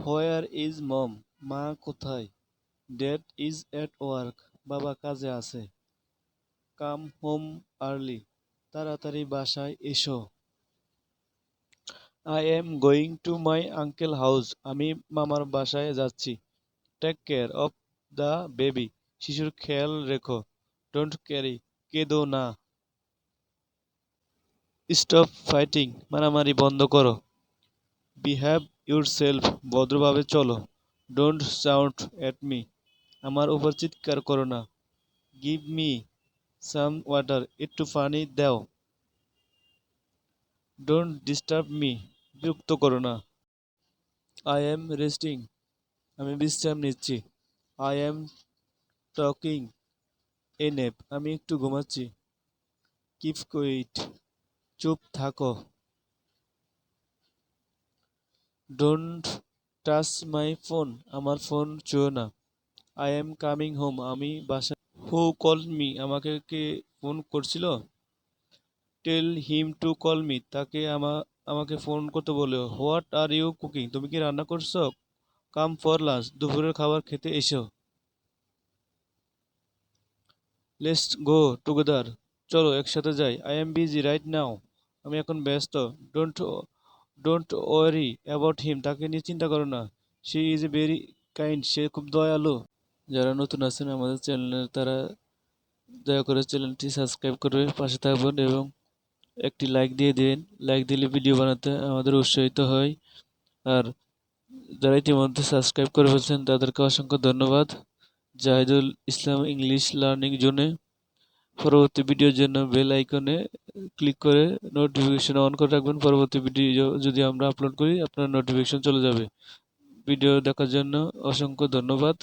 Where is mom? মা কোথায়? Dad is at work. বাবা কাজে আছে। Come home early. তাড়াতাড়ি বাসায় এসো। I am going to my uncle house. আমি মামার বাসায় যাচ্ছি। Take care of the baby. শিশুর খেয়াল রেখো। Don't cry. কেঁদো না। Stop fighting. মারামারি বন্ধ করো। Behave yourself. ভদ্রভাবে চলো। Don't shout at me. আমার উপর চিৎকার করো না। Give me some water. একটু পানি দাও। Don't disturb me. বিরক্ত করো না। I am resting. আমি বিশ্রাম নিচ্ছি। I am taking a nap. আমি একটু ঘুমাচ্ছি। Keep quiet. চুপ থাকো। Don't touch my phone. আমার ফোন ছুঁয়ো না। I am coming home. আমি বাসায়। Who called me? আমাকে কে ফোন করছিল? Tell him to call me. তাকে আমাকে ফোন করতে বলো। What are you cooking? তুমি কি রান্না করছো? Come for lunch. দুপুরের খাবার খেতে এসো। Let's go together. চলো একসাথে যাই। I am busy right now. আমি এখন ব্যস্ত। Don't don't worry about him. তাকে নিয়ে চিন্তা করো না। She is a very kind. সে খুব দয়ালু। যারা নতুন আছেন আমাদের চ্যানেলে তারা দয়া করে চ্যানেলটি সাবস্ক্রাইব করে পাশে থাকবেন এবং একটি লাইক দিয়ে দিন। লাইক দিলে ভিডিও বানাতে আমাদের উৎসাহিত হয়। আর যারা ইতিমধ্যে সাবস্ক্রাইব করে ফেলছেন তাদেরকে অসংখ্য ধন্যবাদ। জাহিদুল ইসলাম ইংলিশ লার্নিং জোনে পরবর্তী ভিডিওর জন্য বেল আইকনে ক্লিক করে নোটিফিকেশন অন করে রাখবেন। পরবর্তী ভিডিও যদি আমরা আপলোড করি আপনার নোটিফিকেশন চলে যাবে। ভিডিও দেখার জন্য অসংখ্য ধন্যবাদ।